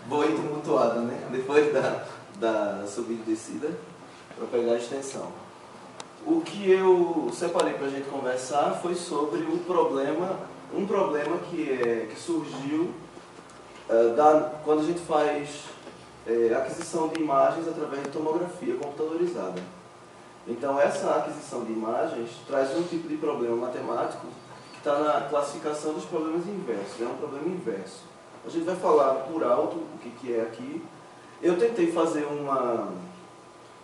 Boa e tumultuada, né? Depois da subida e descida, para pegar a extensão. O que eu separei para a gente conversar foi sobre um problema que surgiu quando a gente faz aquisição de imagens através de tomografia computadorizada. Então, essa aquisição de imagens traz um tipo de problema matemático que está na classificação dos problemas inversos, é um problema inverso. A gente vai falar por alto o que é aqui. Eu tentei fazer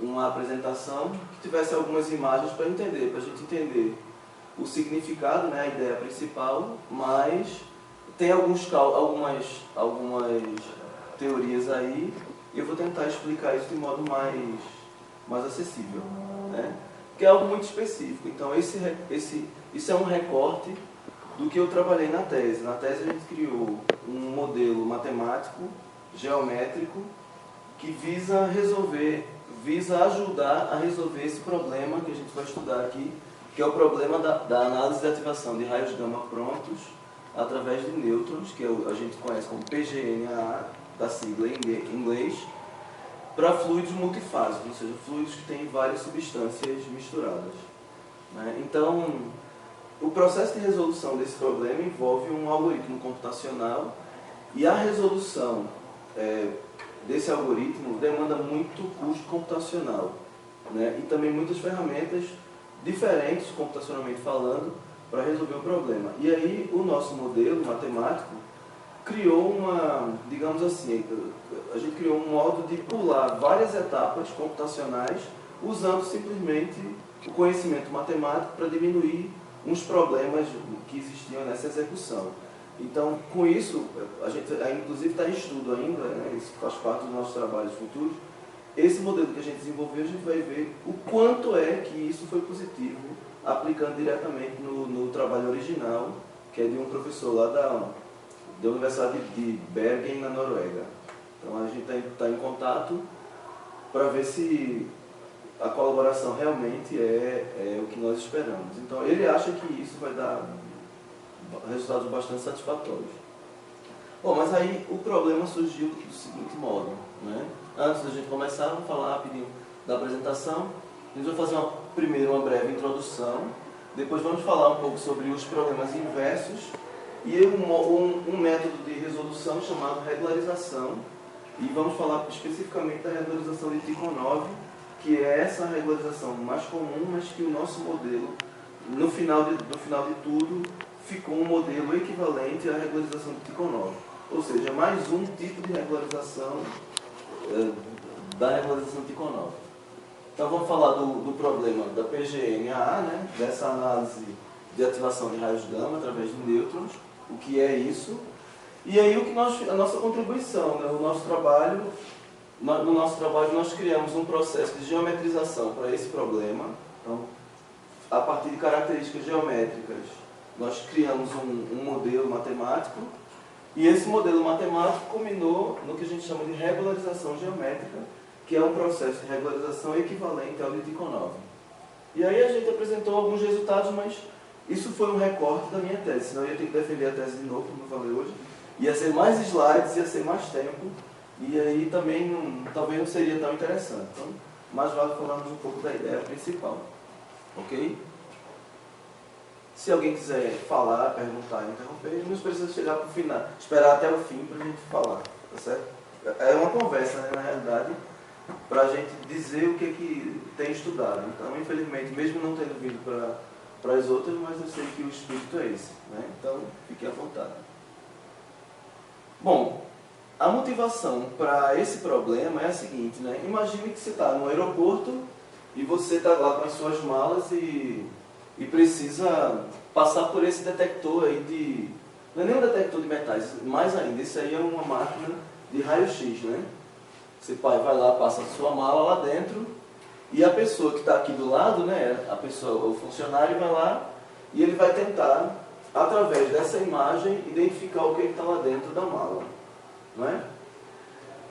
uma apresentação que tivesse algumas imagens para a gente entender o significado, né, a ideia principal, mas tem algumas teorias aí e eu vou tentar explicar isso de modo mais acessível, né? Que é algo muito específico. Então, isso é um recorte do que eu trabalhei na tese. Na tese, a gente criou um modelo matemático, geométrico, que visa ajudar a resolver esse problema que a gente vai estudar aqui, que é o problema da análise de ativação de raios gama prontos através de nêutrons, que a gente conhece como PGNAA, da sigla em inglês, para fluidos multifásicos, ou seja, fluidos que têm várias substâncias misturadas, né? Então, o processo de resolução desse problema envolve um algoritmo computacional e a resolução desse algoritmo demanda muito custo computacional, né? E também muitas ferramentas diferentes, computacionalmente falando, para resolver o problema. E aí, o nosso modelo matemático criou digamos assim, a gente criou um modo de pular várias etapas computacionais usando simplesmente o conhecimento matemático para diminuir uns problemas que existiam nessa execução. Então, com isso, a gente inclusive está em estudo ainda, né? Isso faz parte dos nossos trabalhos futuros. Esse modelo que a gente desenvolveu, a gente vai ver o quanto é que isso foi positivo, aplicando diretamente no trabalho original, que é de um professor lá da Universidade de Bergen, na Noruega. Então, a gente está em contato para ver se a colaboração realmente é o que nós esperamos. Então, ele acha que isso vai dar resultados bastante satisfatórios. Bom, mas aí o problema surgiu do seguinte modo, né? Antes da gente começar, vamos falar rapidinho da apresentação. A gente vai fazer primeiro uma breve introdução, depois vamos falar um pouco sobre os problemas inversos e um método de resolução chamado regularização, e vamos falar especificamente da regularização de Tikhonov, que é essa regularização mais comum, mas que o nosso modelo, no final de tudo, ficou um modelo equivalente à regularização de Tikhonov. Ou seja, mais um tipo de regularização da regularização de Tikhonov. Então vamos falar do problema da PGNAA, né? Dessa análise de ativação de raios gama através de nêutrons, o que é isso, e aí a nossa contribuição, né? No nosso trabalho nós criamos um processo de geometrização para esse problema. Então, a partir de características geométricas, nós criamos um modelo matemático, e esse modelo matemático culminou no que a gente chama de regularização geométrica, que é um processo de regularização equivalente ao de Tikhonov. E aí a gente apresentou alguns resultados, mas isso foi um recorte da minha tese, senão eu ia ter que defender a tese de novo, como eu falei hoje. Ia ser mais slides, ia ser mais tempo, e aí também talvez não seria tão interessante. Então, mais vale falarmos um pouco da ideia principal. Ok? Se alguém quiser falar, perguntar, interromper, não precisa chegar para o final, esperar até o fim para a gente falar, tá certo? É uma conversa, né, na realidade, para a gente dizer o que tem estudado. Então, infelizmente, mesmo não tendo vindo para as outras, mas eu sei que o espírito é esse, né? Então, fique à vontade. Bom, a motivação para esse problema é a seguinte, né? Imagine que você está no aeroporto e você está lá com as suas malas e precisa passar por esse detector aí não é nem um detector de metais, mais ainda, isso aí é uma máquina de raio-x, né? Você vai lá, passa a sua mala lá dentro, e a pessoa que está aqui do lado, né, o funcionário vai lá e ele vai tentar, através dessa imagem, identificar o que está lá dentro da mala, não é?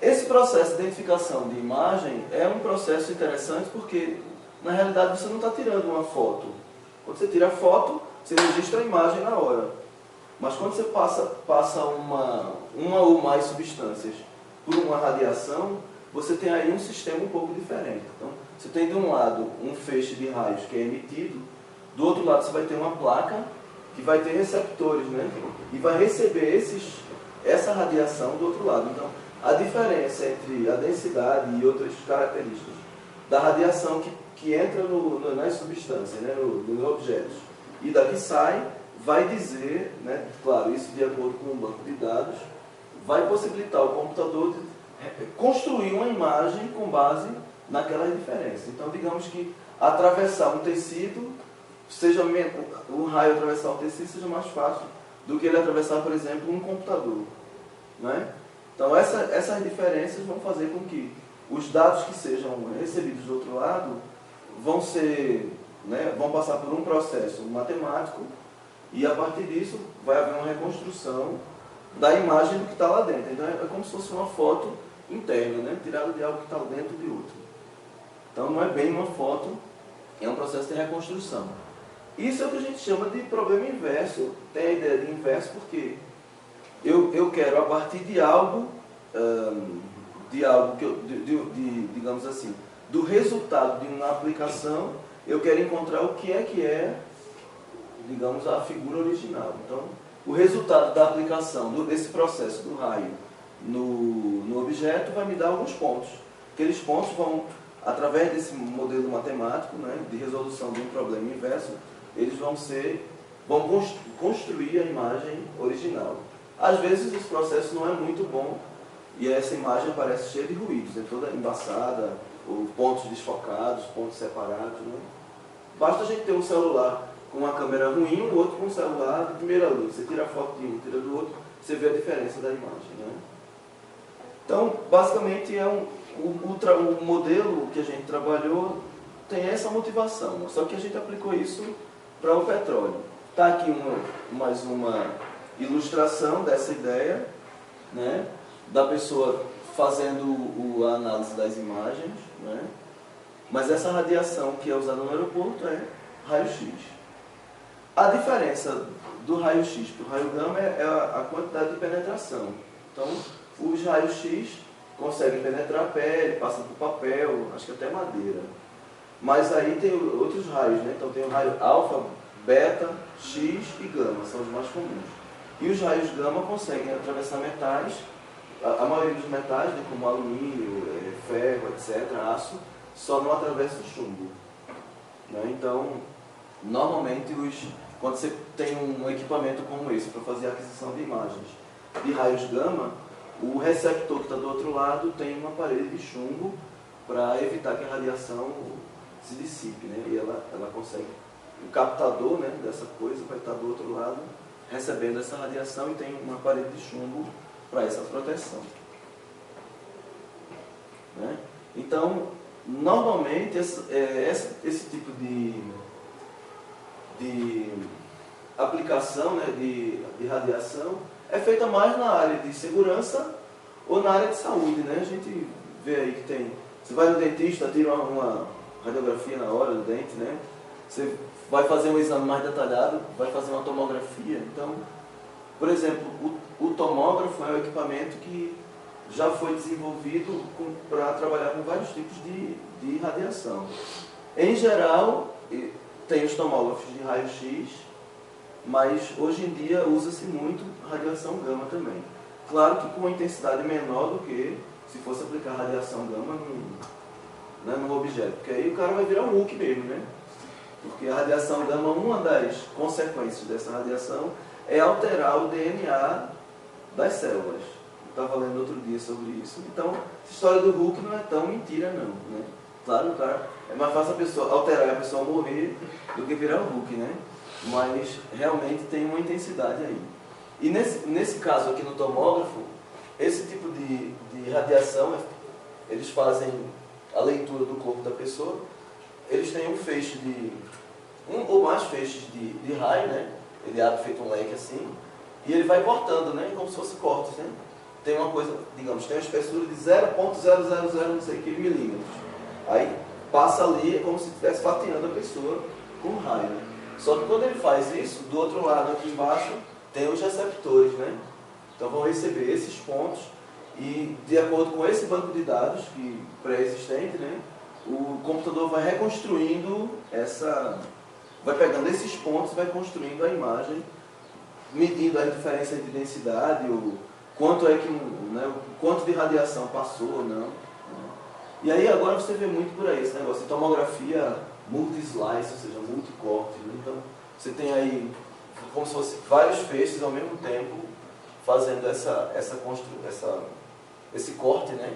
Esse processo de identificação de imagem é um processo interessante porque, na realidade, você não está tirando uma foto. Quando você tira a foto, você registra a imagem na hora. Mas quando você passa uma ou mais substâncias por uma radiação, você tem aí um sistema um pouco diferente. Então, você tem de um lado um feixe de raios que é emitido, do outro lado você vai ter uma placa que vai ter receptores, né? E vai receber essa radiação do outro lado. Então, a diferença entre a densidade e outras características da radiação que entra nas substâncias, né? nos objetos, e da que sai, vai dizer, né? Claro, isso de acordo com o banco de dados, vai possibilitar o computador de construir uma imagem com base naquelas diferenças. Então, digamos que atravessar um tecido, o raio atravessar um tecido seja mais fácil do que ele atravessar, por exemplo, um computador. Né? Então, essas diferenças vão fazer com que os dados que sejam recebidos do outro lado vão passar por um processo matemático e, a partir disso, vai haver uma reconstrução da imagem do que está lá dentro. Então, é como se fosse uma foto interna, né? Tirada de algo que está dentro de outro. Então, não é bem uma foto, é um processo de reconstrução. Isso é o que a gente chama de problema inverso. Tem a ideia de inverso porque eu quero, a partir de algo digamos assim, do resultado de uma aplicação, eu quero encontrar o que é, digamos, a figura original. Então, o resultado da aplicação desse processo do raio no objeto vai me dar alguns pontos. Aqueles pontos vão, através desse modelo matemático, né, de resolução de um problema inverso, eles vão construir a imagem original. Às vezes esse processo não é muito bom e essa imagem aparece cheia de ruídos, é toda embaçada, ou pontos desfocados, pontos separados. Né? Basta a gente ter um celular com uma câmera ruim, o outro com um celular de primeira linha. Você tira a foto de um, tira do outro, você vê a diferença da imagem. Né? Então, basicamente, o modelo que a gente trabalhou tem essa motivação, só que a gente aplicou isso para o petróleo. Está aqui mais uma ilustração dessa ideia, né, da pessoa fazendo a análise das imagens, né, mas essa radiação que é usada no aeroporto é raio-x. A diferença do raio-x para o raio gama é a quantidade de penetração. Então, os raios-x conseguem penetrar a pele, passam por papel, acho que até madeira. Mas aí tem outros raios, né? Então tem o raio alfa, beta, x e gama, são os mais comuns. E os raios gama conseguem atravessar metais, a maioria dos metais, né, como alumínio, ferro, etc., aço, só não atravessa o chumbo. Né? Então, normalmente, quando você tem um equipamento como esse para fazer a aquisição de imagens de raios gama, o receptor que está do outro lado tem uma parede de chumbo para evitar que a radiação se dissipe, né? E ela consegue, o captador, né, dessa coisa vai estar do outro lado recebendo essa radiação e tem uma parede de chumbo para essa proteção. Né? Então, normalmente esse tipo de aplicação, né, de radiação é feita mais na área de segurança ou na área de saúde. Né? A gente vê aí que tem... Você vai no dentista, tira uma radiografia na hora do dente, né? Você vai fazer um exame mais detalhado, vai fazer uma tomografia. Então, por exemplo, o tomógrafo é um equipamento que já foi desenvolvido para trabalhar com vários tipos de radiação. Em geral, tem os tomógrafos de raio-x, mas hoje em dia usa-se muito radiação gama também. Claro que com uma intensidade menor do que se fosse aplicar radiação gama num objeto, porque aí o cara vai virar um Hulk mesmo, né? Porque a radiação gama, uma das consequências dessa radiação é alterar o DNA das células. Eu estava lendo outro dia sobre isso. Então, essa história do Hulk não é tão mentira não, né? Claro, cara, é mais fácil a pessoa alterar e a pessoa morrer do que virar o Hulk, né? Mas realmente tem uma intensidade aí. E nesse caso aqui no tomógrafo, esse tipo de radiação, eles fazem a leitura do corpo da pessoa, eles têm um feixe um ou mais feixes de raio, né? Ele abre feito um leque assim, e ele vai cortando, né? Como se fosse cortes, né? Tem uma coisa, digamos, tem uma espessura de 0,000 não sei que milímetros. Aí passa ali, é como se estivesse fatiando a pessoa com raio, né? Só que quando ele faz isso, do outro lado aqui embaixo, tem os receptores, né? Então vão receber esses pontos e, de acordo com esse banco de dados que pré-existente, né, o computador vai reconstruindo vai pegando esses pontos e vai construindo a imagem, medindo a diferença de densidade, o quanto é que, né, o quanto de radiação passou ou não. E aí agora você vê muito por aí esse negócio de tomografia multi-slice, ou seja, multicorte, né? Então você tem aí como se fosse vários feixes ao mesmo tempo fazendo esse corte, né?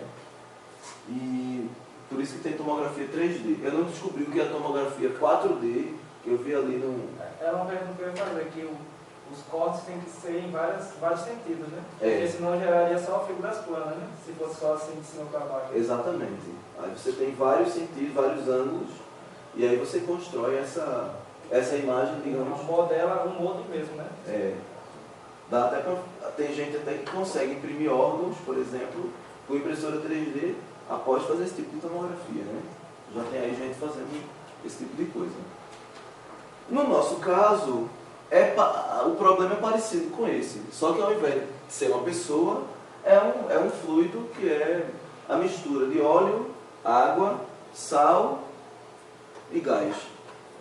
E por isso que tem tomografia 3D. Eu não descobri o que é a tomografia 4D, que eu vi ali no... É uma pergunta que eu ia fazer, que os cortes têm que ser em vários sentidos, né? É. Porque senão geraria só figuras planas, né? Se fosse só assim de cima para baixo. Exatamente. Aí você tem vários sentidos, vários ângulos, e aí você constrói essa imagem, digamos... Modela um molde mesmo, né? É. Dá até pra, tem gente até que consegue imprimir órgãos, por exemplo, com impressora 3D, após fazer esse tipo de tomografia, né? Já tem aí gente fazendo esse tipo de coisa. No nosso caso, o problema é parecido com esse, só que ao invés de ser uma pessoa, é um fluido que é a mistura de óleo, água, sal e gás,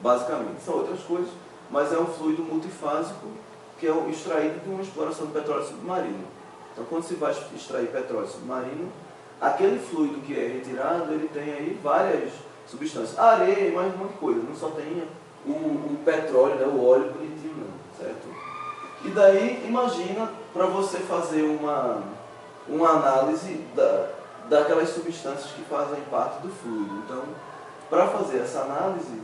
basicamente. São outras coisas, mas é um fluido multifásico que é extraído de uma exploração de petróleo submarino. Então, quando se vai extrair petróleo submarino, aquele fluido que é retirado, ele tem aí várias substâncias, areia e mais um monte de coisa, não só tem o petróleo, né, o óleo bonitinho não, certo? E daí, imagina para você fazer uma análise daquelas substâncias que fazem parte do fluido. Então, para fazer essa análise,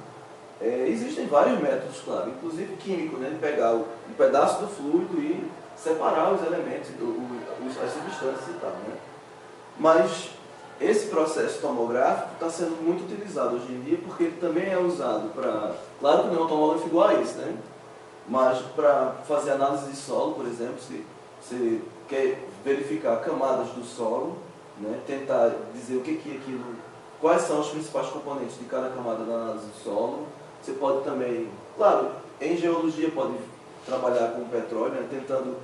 existem vários métodos, claro, inclusive químico, né, de pegar um pedaço do fluido e separar os elementos, as substâncias e tal, né? Mas esse processo tomográfico está sendo muito utilizado hoje em dia porque ele também é usado para, claro que não é um tomógrafo igual a esse, né? Mas para fazer análise de solo, por exemplo, se você quer verificar camadas do solo, né, tentar dizer o que é aquilo, quais são os principais componentes de cada camada da análise do solo. Você pode também, claro, em geologia pode trabalhar com petróleo, né, tentando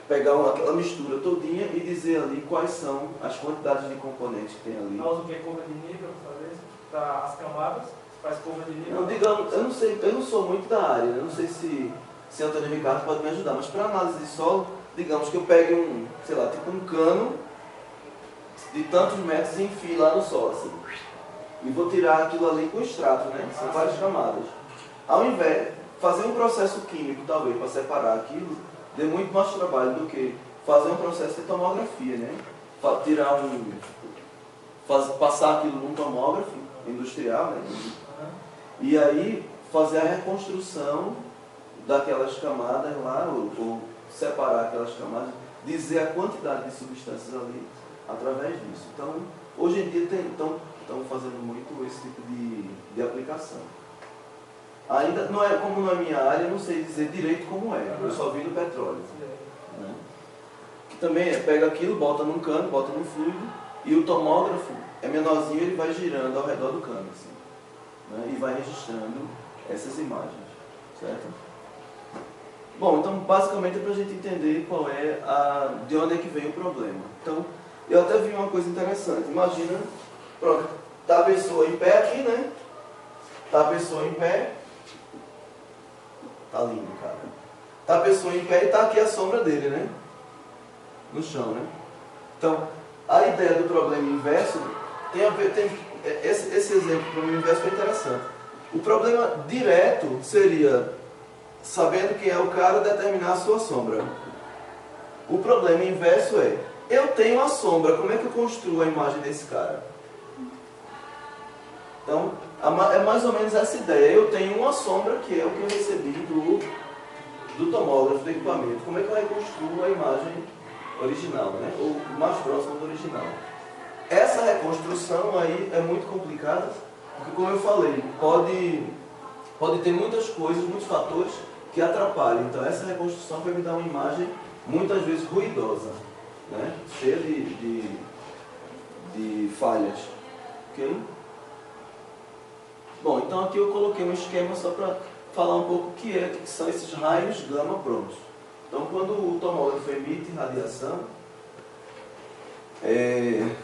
pegar aquela mistura todinha e dizer ali quais são as quantidades de componentes que tem ali. Nós o que? Curva de nível para fazer isso? Para as camadas? Faz curva de nível? Não, digamos, eu não sei, eu não sou muito da área, eu não sei se Antônio Ricardo pode me ajudar, mas para análise de solo, digamos que eu pegue sei lá, tipo um cano de tantos metros e enfie lá no solo, assim. E vou tirar aquilo ali com extrato, né? São várias camadas. Ao invés de fazer um processo químico, talvez, para separar aquilo, dê muito mais trabalho do que fazer um processo de tomografia, né? Passar aquilo num tomógrafo industrial, né? E aí fazer a reconstrução daquelas camadas lá, ou separar aquelas camadas, dizer a quantidade de substâncias ali através disso. Então, hoje em dia estão fazendo muito esse tipo de aplicação. Ainda não é, como não é minha área, eu não sei dizer direito como é. Eu só vi no petróleo. Né? Que também pega aquilo, bota num cano, bota num fluido, e o tomógrafo é menorzinho, ele vai girando ao redor do cano, assim, né? E vai registrando essas imagens, certo? Bom, então basicamente é para a gente entender de onde é que vem o problema. Então, eu até vi uma coisa interessante. Imagina, pronto, tá a pessoa em pé aqui, né? Tá a pessoa em pé. Tá lindo, cara. Tá a pessoa em pé e tá aqui a sombra dele, né? No chão, né? Então, a ideia do problema inverso tem a ver... Esse exemplo do problema inverso é interessante. O problema direto seria, sabendo quem é o cara, determinar a sua sombra. O problema inverso é, eu tenho a sombra, como é que eu construo a imagem desse cara? Então, é mais ou menos essa ideia. Eu tenho uma sombra, que é o que eu recebi do tomógrafo, do equipamento. Como é que eu reconstruo a imagem original, né? Ou mais próxima do original? Essa reconstrução aí é muito complicada, porque, como eu falei, pode ter muitas coisas, muitos fatores que atrapalham. Então, essa reconstrução vai me dar uma imagem, muitas vezes, ruidosa, né? Cheia de falhas. Ok? Bom, então aqui eu coloquei um esquema só para falar um pouco o que são esses raios gama prontos. Então, quando o tomógrafo emite radiação,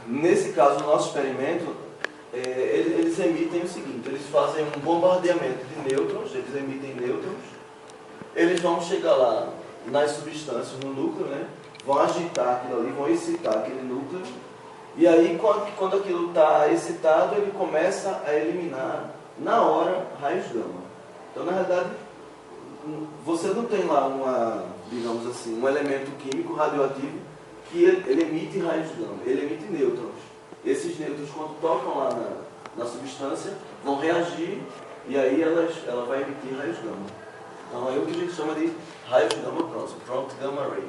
nesse caso, no nosso experimento, eles emitem o seguinte: eles fazem um bombardeamento de nêutrons, eles emitem nêutrons, eles vão chegar lá nas substâncias, no núcleo, né? Vão agitar aquilo ali, vão excitar aquele núcleo, e aí, quando aquilo está excitado, ele começa a eliminar, na hora, raios gama. Então, na realidade, você não tem lá digamos assim, um elemento químico radioativo que ele emite raios gama, ele emite nêutrons. Esses nêutrons, quando tocam lá na substância, vão reagir e aí ela vai emitir raios gama. Então é o que a gente chama de raios gama prompt gamma ray.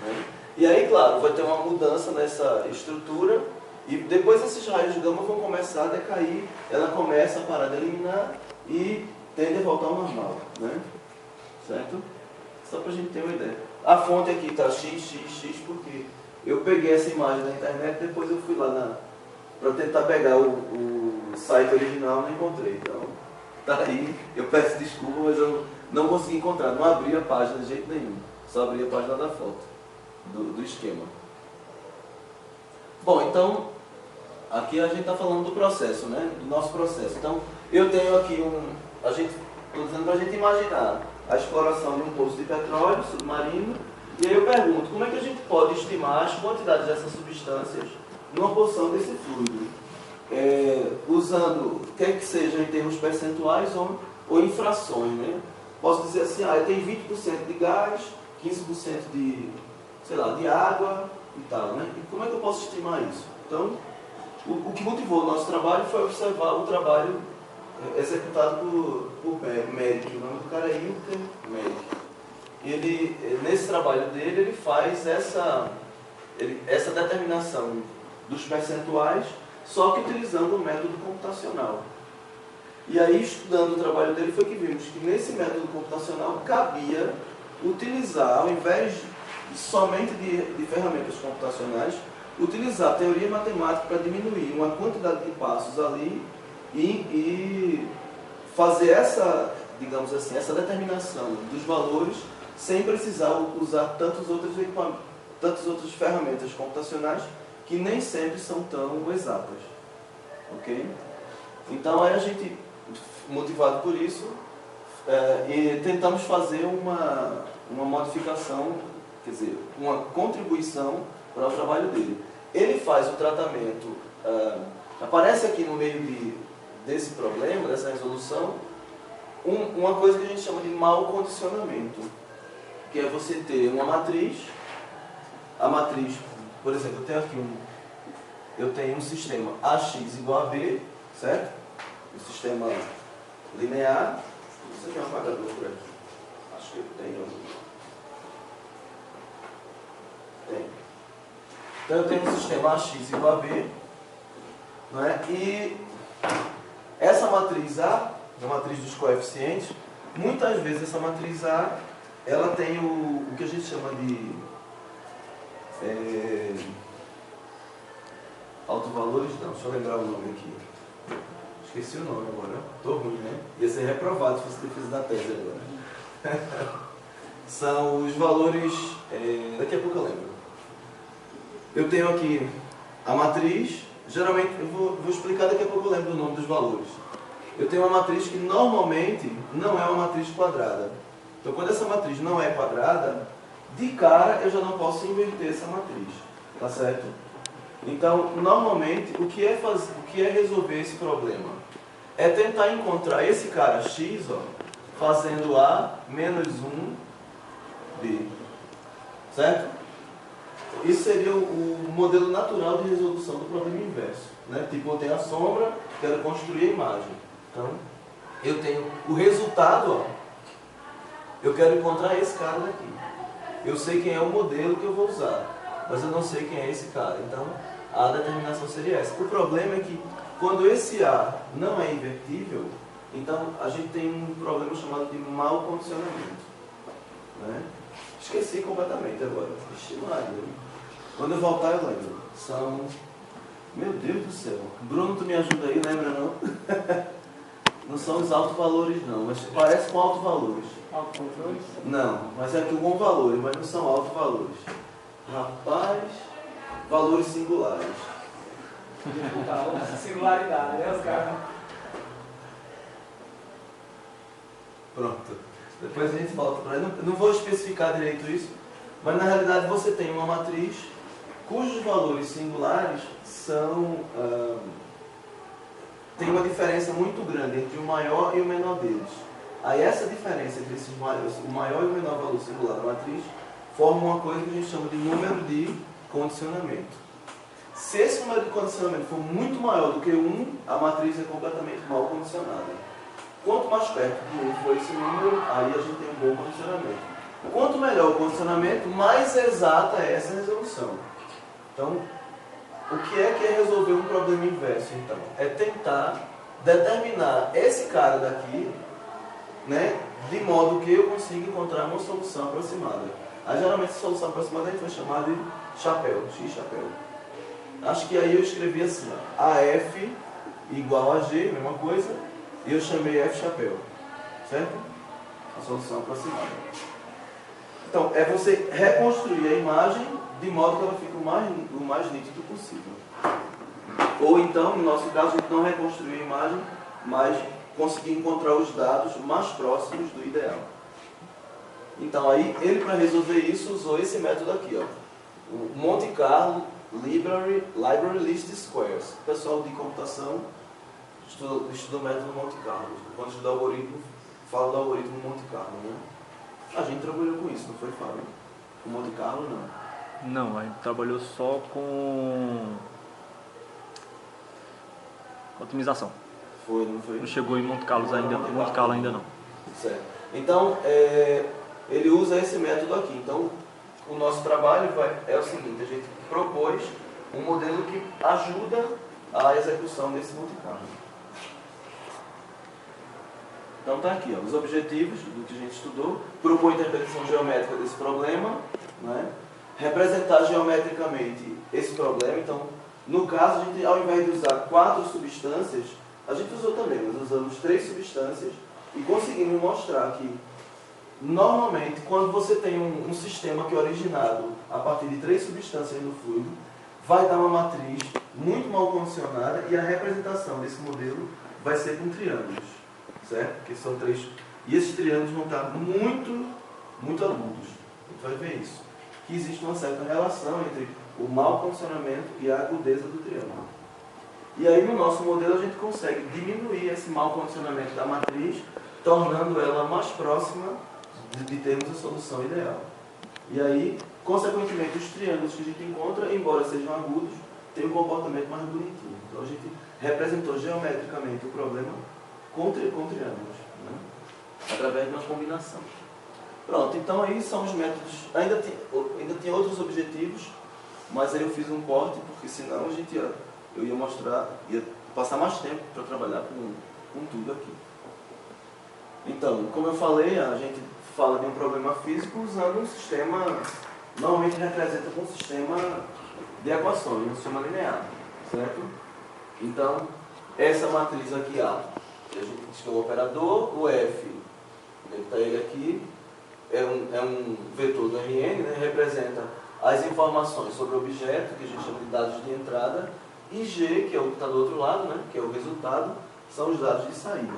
Né? E aí, claro, vai ter uma mudança nessa estrutura e depois esses raios gama vão começar a decair, ela começa a parar de eliminar e tende a voltar ao normal. Né? Certo? Só para a gente ter uma ideia. A fonte aqui está XXX porque eu peguei essa imagem na internet, depois eu fui lá para tentar pegar o site original, não encontrei. Então, tá aí, eu peço desculpa, mas eu não consegui encontrar, não abri a página de jeito nenhum, só abri a página da foto, do esquema. Bom, então, aqui a gente está falando do processo, né? Do nosso processo. Então, eu tenho aqui estou dizendo para a gente imaginar a exploração de um poço de petróleo submarino, e aí eu pergunto, como é que a gente pode estimar as quantidades dessas substâncias numa porção desse fluido? Usando, quer que seja em termos percentuais ou em frações, né? Posso dizer assim, eu tenho 20% de gás, 15% de água e tal, né? E como é que eu posso estimar isso? Então, o que motivou o nosso trabalho foi observar o trabalho executado por Medic. O nome do cara é Ilker Medic. Nesse trabalho dele, ele faz essa determinação dos percentuais, só que utilizando o método computacional. E aí, estudando o trabalho dele, foi que vimos que nesse método computacional cabia utilizar, ao invés somente de ferramentas computacionais, utilizar a teoria matemática para diminuir uma quantidade de passos ali e fazer essa determinação dos valores sem precisar usar tantas outras ferramentas computacionais que nem sempre são tão exatas. Ok? Então, aí a gente, motivado por isso, e tentamos fazer uma modificação, quer dizer, uma contribuição para o trabalho dele. Ele faz o tratamento, aparece aqui no meio desse problema, dessa resolução, uma coisa que a gente chama de mau condicionamento, que é você ter uma matriz, a matriz, por exemplo, eu tenho um sistema AX igual a B, certo? Um sistema linear. Isso aqui é um apagador por aqui. Acho que eu tenho. Então eu tenho um sistema AX igual a B, não é? E essa matriz A, a matriz dos coeficientes, muitas vezes essa matriz A, ela tem o que a gente chama de autovalores, não, deixa eu lembrar o nome aqui. Esqueci o nome agora, estou ruim, né? Ia ser reprovado se você fez da tese agora. São os valores, daqui a pouco eu lembro. Eu tenho aqui a matriz, geralmente, eu vou explicar daqui a pouco eu lembro do nome dos valores. Eu tenho uma matriz que normalmente não é uma matriz quadrada. Então, quando essa matriz não é quadrada, de cara eu já não posso inverter essa matriz, tá certo? Então, normalmente, o que é resolver esse problema? É tentar encontrar esse cara x, fazendo A menos 1B, certo? Isso seria o modelo natural de resolução do problema inverso, né? Tipo, eu tenho a sombra, quero construir a imagem. Então, eu tenho o resultado, eu quero encontrar esse cara daqui. Eu sei quem é o modelo que eu vou usar, mas eu não sei quem é esse cara. Então, a determinação seria essa. O problema é que, quando esse A não é invertível, então a gente tem um problema chamado de mau condicionamento, né? Esqueci completamente agora. Ixi, Maria. Quando eu voltar eu lembro. Meu Deus do céu. Bruno, tu me ajuda aí, lembra não? Não são os autovalores não, mas parece com autovalores. Autocontroles? Não, mas é aqui com valores, mas não são autovalores. Rapaz, valores singulares. Singularidade, né? Os caras. Pronto. Depois a gente volta para ele. Não vou especificar direito isso, mas na realidade você tem uma matriz cujos valores singulares são... tem uma diferença muito grande entre o maior e o menor deles. Aí essa diferença entre esses maiores, o maior e o menor valor singular da matriz forma uma coisa que a gente chama de número de condicionamento. Se esse número de condicionamento for muito maior do que 1, a matriz é completamente mal condicionada. Quanto mais perto de 1 for esse número, aí a gente tem um bom condicionamento. Quanto melhor o condicionamento, mais exata é essa resolução. Então, o que é resolver um problema inverso, então? É tentar determinar esse cara daqui, né, de modo que eu consiga encontrar uma solução aproximada. Aí, geralmente, essa solução aproximada a gente vai chamar de chapéu, x-chapéu. Acho que aí eu escrevi assim, ó, AF igual a G, mesma coisa, e eu chamei F-chapéu, certo? A solução aproximada. Então, é você reconstruir a imagem de modo que ela fique o mais nítido possível. Ou então, no nosso caso, a gente não reconstruir a imagem, mas conseguir encontrar os dados mais próximos do ideal. Então, aí, ele para resolver isso usou esse método aqui, ó, o Monte Carlo Library Least Squares. O pessoal de computação estuda o método Monte Carlo. Quando estuda algoritmo, fala do algoritmo Monte Carlo, né? A gente trabalhou com isso, não foi, Fábio? O Monte Carlo, não. Não, a gente trabalhou só com otimização. Foi, não foi? Não chegou em Monte Carlo ainda, Monte Carlo ainda não. Certo. Então, ele usa esse método aqui. Então, o nosso trabalho é o seguinte, a gente propôs um modelo que ajuda a execução desse Monte Carlo. Então está aqui, ó, os objetivos do que a gente estudou, propor a interpretação geométrica desse problema, né? Representar geometricamente esse problema. Então, no caso, a gente, ao invés de usar 4 substâncias, a gente usou também, mas usamos 3 substâncias e conseguimos mostrar que, normalmente, quando você tem um sistema que é originado a partir de 3 substâncias no fluido, vai dar uma matriz muito mal condicionada e a representação desse modelo vai ser com triângulos, certo? Porque são 3. E esses triângulos vão estar muito agudos. A gente vai ver isso. Que existe uma certa relação entre o mau condicionamento e a agudeza do triângulo. E aí no nosso modelo a gente consegue diminuir esse mau condicionamento da matriz, tornando ela mais próxima de termos a solução ideal. E aí, consequentemente, os triângulos que a gente encontra, embora sejam agudos, têm um comportamento mais bonitinho. Então a gente representou geometricamente o problema com triângulos, né? Através de uma combinação. Pronto, então aí são os métodos. Ainda tinha outros objetivos, mas aí eu fiz um corte, porque senão eu ia mostrar, ia passar mais tempo para trabalhar com tudo aqui. Então, como eu falei, a gente fala de um problema físico usando um sistema, normalmente representa com um sistema de equações, um sistema linear, certo? Então, essa matriz aqui, A, a gente diz que é o operador, o F, onde está ele aqui, é um vetor do Rn, né, representa as informações sobre o objeto, que a gente chama de dados de entrada, e G, que é o que está do outro lado, né, que é o resultado, são os dados de saída.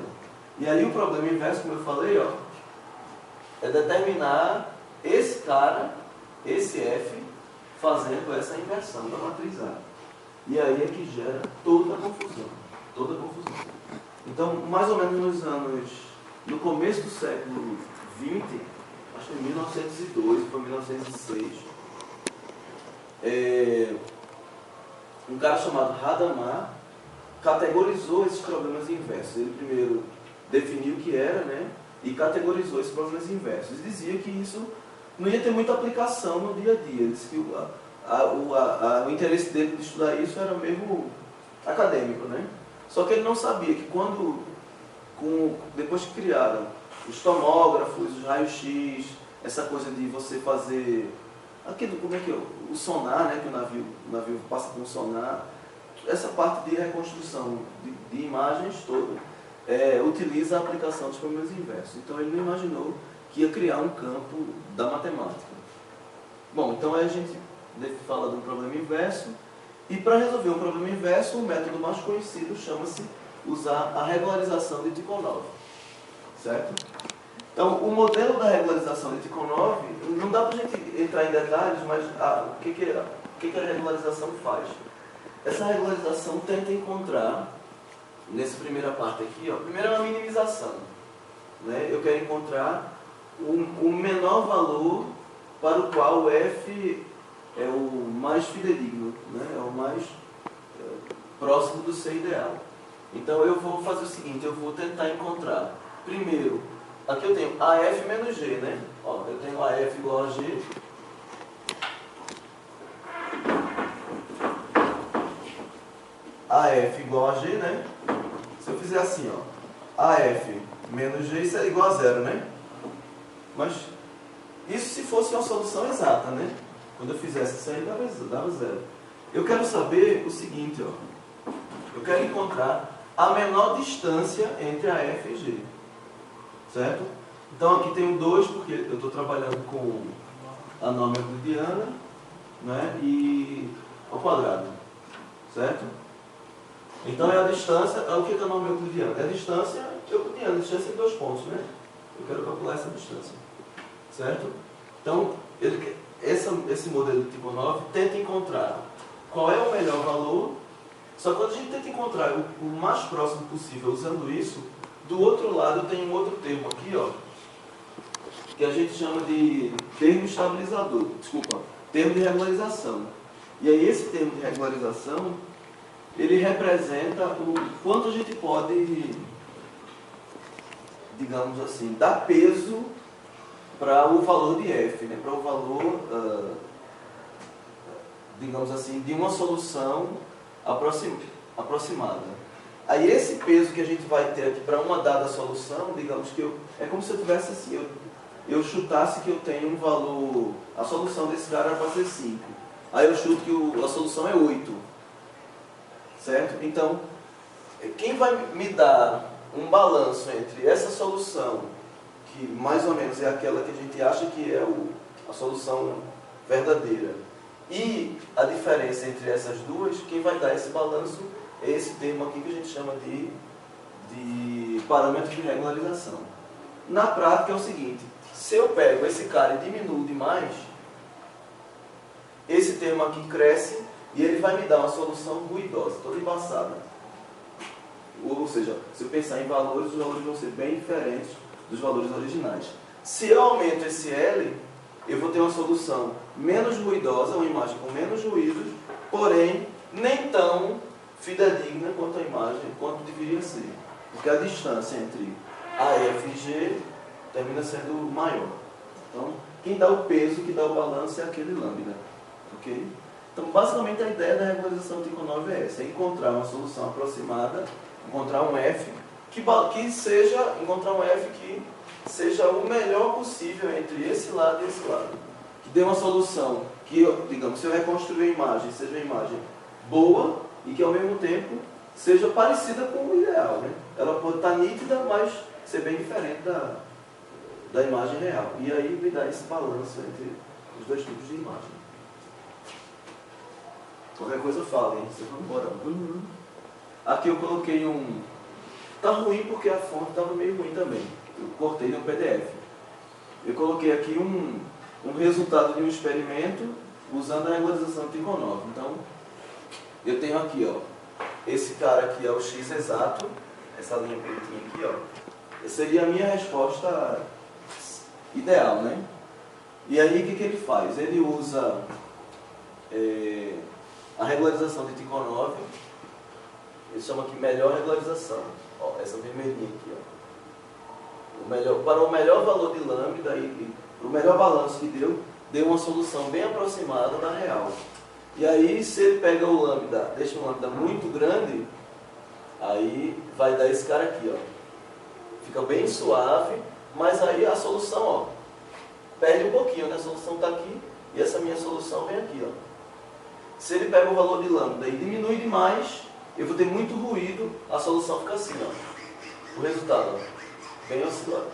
E aí o problema inverso, como eu falei, ó, é determinar esse cara, esse F, fazendo essa inversão da matriz A. E aí é que gera toda a confusão. Toda a confusão. Então, mais ou menos no começo do século XX, acho que em 1902, foi 1906, um cara chamado Hadamard categorizou esses problemas inversos. Ele primeiro definiu o que era, né, e categorizou esses problemas inversos. E dizia que isso não ia ter muita aplicação no dia a dia. Ele disse que o interesse dele de estudar isso era mesmo acadêmico, né? Só que ele não sabia que depois que criaram os tomógrafos, os raios-x, essa coisa de você fazer aquilo, como é que é? O sonar, né, que o navio passa com o sonar, essa parte de reconstrução de imagens toda, utiliza a aplicação dos problemas inversos. Então ele não imaginou que ia criar um campo da matemática. Bom, então aí a gente fala de um problema inverso, e para resolver um problema inverso, o método mais conhecido chama-se usar a regularização de Tikhonov. Certo? Então, o modelo da regularização de Tikhonov, não dá para a gente entrar em detalhes, mas o que a regularização faz? Essa regularização tenta encontrar, nessa primeira parte aqui, primeiro é uma minimização. Né? Eu quero encontrar o menor valor para o qual o f é o mais fidedigno, né? É o mais próximo do ser ideal. Então eu vou fazer o seguinte, eu vou tentar encontrar, primeiro, aqui eu tenho AF menos G, né? Eu tenho AF igual a G. AF igual a G, né? Se eu fizer assim, AF menos G, isso é igual a zero, né? Mas isso se fosse uma solução exata, né? Quando eu fizesse isso aí, dava zero. Eu quero saber o seguinte, eu quero encontrar a menor distância entre a F e G. Certo? Então aqui tenho 2, porque eu estou trabalhando com a norma euclidiana, né? E ao quadrado. Certo? Então é a distância, o que é a norma euclidiana? É a distância euclidiana, a distância em 2 pontos, né? Eu quero calcular essa distância. Certo? Então, esse modelo de Tikhonov tenta encontrar qual é o melhor valor, só que quando a gente tenta encontrar o mais próximo possível usando isso, do outro lado tem um outro termo aqui, que a gente chama de termo estabilizador, termo de regularização. E aí esse termo de regularização, ele representa o quanto a gente pode, digamos assim, dar peso para o valor de f, né? Para o valor, digamos assim, de uma solução aproximada. Aí esse peso que a gente vai ter aqui para uma dada solução, digamos que é como se eu tivesse assim, eu chutasse que eu tenho um valor, a solução desse cara era para ser 5. Aí eu chuto que a solução é 8. Certo? Então, quem vai me dar um balanço entre essa solução, que mais ou menos é aquela que a gente acha que é a solução verdadeira, e a diferença entre essas duas, quem vai dar esse balanço é esse termo aqui que a gente chama de parâmetro de regularização. Na prática é o seguinte, se eu pego esse cara e diminuo demais, esse termo aqui cresce e ele vai me dar uma solução ruidosa, toda embaçada. Ou seja, se eu pensar em valores, os valores vão ser bem diferentes dos valores originais. Se eu aumento esse L, eu vou ter uma solução menos ruidosa, uma imagem com menos ruídos, porém nem tão fidedigna quanto a imagem, quanto deveria ser. Porque a distância entre AF e G termina sendo maior. Então, quem dá o peso, que dá o balanço é aquele lambda. Ok? Então, basicamente, a ideia da regularização de Tikhonov é essa, é encontrar uma solução aproximada, encontrar um F que seja o melhor possível entre esse lado e esse lado. Que dê uma solução que, digamos, se eu reconstruir a imagem, seja uma imagem boa e que, ao mesmo tempo, seja parecida com o ideal. Né? Ela pode estar nítida, mas ser bem diferente da imagem real. E aí me dá esse balanço entre os dois tipos de imagem. Qualquer coisa fala, hein? Vocês vão embora. Aqui eu coloquei Tá ruim porque a fonte estava meio ruim também. Eu cortei no PDF. Eu coloquei aqui um resultado de um experimento usando a regularização de Tikhonov. Então, eu tenho aqui, esse cara aqui é o x exato, essa linha pretinha aqui, essa seria a minha resposta ideal, né? E aí, o que ele faz? Ele usa a regularização de Tikhonov, ele chama aqui melhor regularização. Essa vermelhinha aqui, para o melhor valor de lambda e para o melhor balanço que deu uma solução bem aproximada da real. E aí, se ele pega o lambda, deixa um lambda muito grande, aí vai dar esse cara aqui, Fica bem suave, mas aí a solução, perde um pouquinho, né? A solução está aqui e essa minha solução vem aqui, Se ele pega o valor de lambda e diminui demais, eu vou ter muito ruído, a solução fica assim, O resultado, ó, bem oscilado,